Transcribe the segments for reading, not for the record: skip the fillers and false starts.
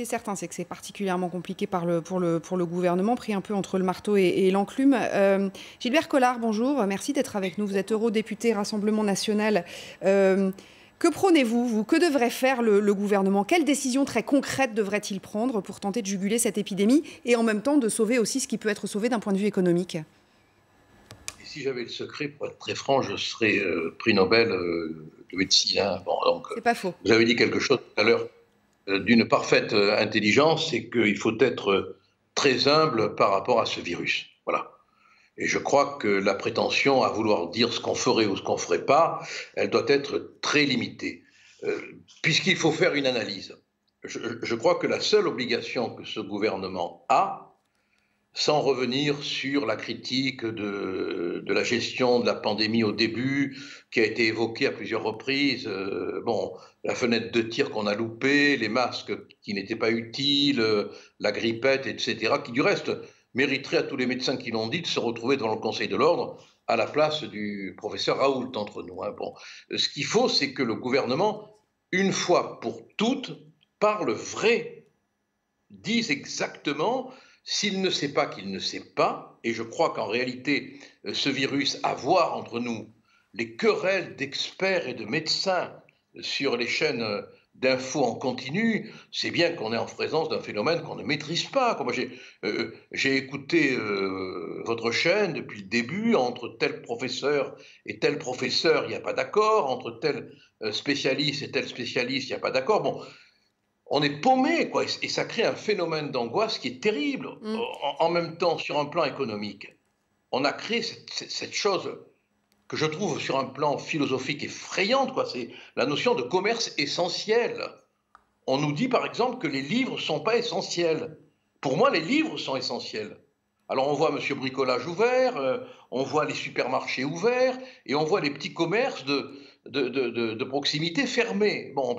qui est certain, c'est que c'est particulièrement compliqué pour le gouvernement, pris un peu entre le marteau et l'enclume. Gilbert Collard, bonjour. Merci d'être avec nous. Vous êtes eurodéputé Rassemblement national. Que prônez-vous, vous? Que devrait faire le gouvernement? Quelles décisions très concrètes devrait-il prendre pour tenter de juguler cette épidémie et en même temps de sauver aussi ce qui peut être sauvé d'un point de vue économique? Et si j'avais le secret, pour être très franc, je serais prix Nobel de médecine. Hein. Bon, donc, c'est pas faux. Vous avez dit quelque chose tout à l'heure d'une parfaite intelligence, c'est qu'il faut être très humble par rapport à ce virus. Voilà. Et je crois que la prétention à vouloir dire ce qu'on ferait ou ce qu'on ne ferait pas, elle doit être très limitée. Puisqu'il faut faire une analyse. Je crois que la seule obligation que ce gouvernement a, sans revenir sur la critique de la gestion de la pandémie au début, qui a été évoquée à plusieurs reprises, la fenêtre de tir qu'on a loupée, les masques qui n'étaient pas utiles, la grippette, etc., qui du reste mériterait à tous les médecins qui l'ont dit de se retrouver devant le Conseil de l'Ordre à la place du professeur Raoult entre nous. Hein. Bon. Ce qu'il faut, c'est que le gouvernement, une fois pour toutes, parle vrai, dise exactement s'il ne sait pas qu'il ne sait pas, et je crois qu'en réalité, ce virus, à voir entre nous les querelles d'experts et de médecins sur les chaînes d'infos en continu, c'est bien qu'on est en présence d'un phénomène qu'on ne maîtrise pas. Moi, j'ai écouté votre chaîne depuis le début, entre tel professeur et tel professeur, il n'y a pas d'accord, entre tel spécialiste et tel spécialiste, il n'y a pas d'accord. Bon, on est paumé, quoi, et ça crée un phénomène d'angoisse qui est terrible. En même temps, sur un plan économique, on a créé cette chose que je trouve sur un plan philosophique effrayante, quoi. C'est la notion de commerce essentiel. On nous dit par exemple que les livres ne sont pas essentiels. Pour moi, les livres sont essentiels. Alors on voit Monsieur Bricolage ouvert, on voit les supermarchés ouverts, et on voit les petits commerces de proximité fermés. Bon,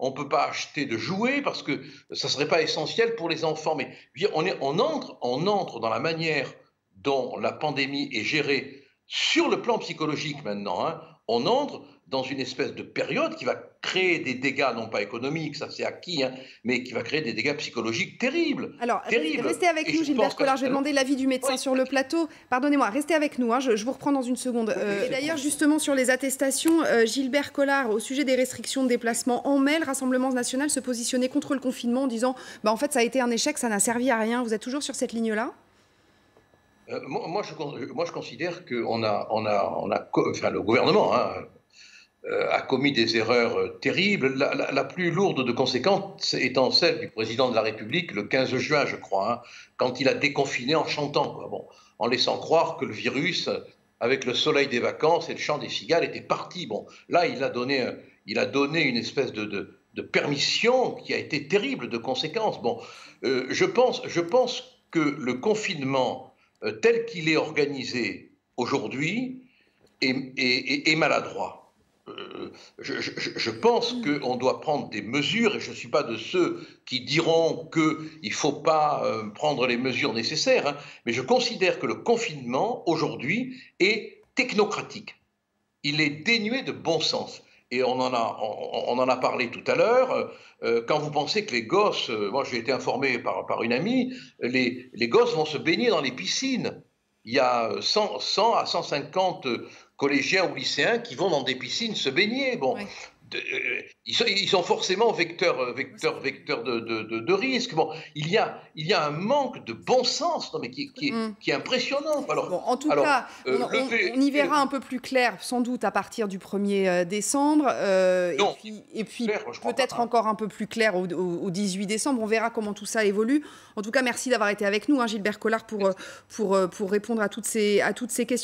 on peut pas acheter de jouets parce que ça serait pas essentiel pour les enfants. Mais on entre dans la manière dont la pandémie est gérée sur le plan psychologique maintenant. Hein. On entre dans une espèce de période qui va créer des dégâts, non pas économiques, ça c'est acquis, hein, mais qui va créer des dégâts psychologiques terribles. Alors, terribles. Restez avec nous, Gilbert Collard, je vais demander l'avis du médecin sur le plateau. Pardonnez-moi, restez avec nous, hein, je vous reprends dans une seconde. Et d'ailleurs, justement, sur les attestations, Gilbert Collard, au sujet des restrictions de déplacement, en mai, le Rassemblement national se positionnait contre le confinement en disant en fait, ça a été un échec, ça n'a servi à rien. Vous êtes toujours sur cette ligne-là? Moi, je considère que le gouvernement a commis des erreurs terribles. La plus lourde de conséquences étant celle du président de la République le 15 juin, je crois, hein, quand il a déconfiné en chantant, quoi. Bon, en laissant croire que le virus, avec le soleil des vacances et le chant des cigales, était parti. Bon, là, il a donné une espèce de permission qui a été terrible de conséquences. Bon, je pense que le confinement tel qu'il est organisé aujourd'hui est maladroit. Je pense qu'on doit prendre des mesures, et je ne suis pas de ceux qui diront qu'il ne faut pas prendre les mesures nécessaires, hein, mais je considère que le confinement, aujourd'hui, est technocratique. Il est dénué de bon sens. Et on en a parlé tout à l'heure. Quand vous pensez que les gosses, moi j'ai été informé par une amie, les gosses vont se baigner dans les piscines. Il y a 100 à 150 collégiens ou lycéens qui vont dans des piscines se baigner. Bon, ouais. Ils sont forcément vecteurs de risque. Bon, il y a un manque de bon sens qui est impressionnant. Alors, bon, en tout cas, on y verra un peu plus clair, sans doute à partir du 1er décembre. Et puis peut-être encore un peu plus clair au 18 décembre. On verra comment tout ça évolue. En tout cas, merci d'avoir été avec nous, hein, Gilbert Collard, pour répondre à toutes ces questions.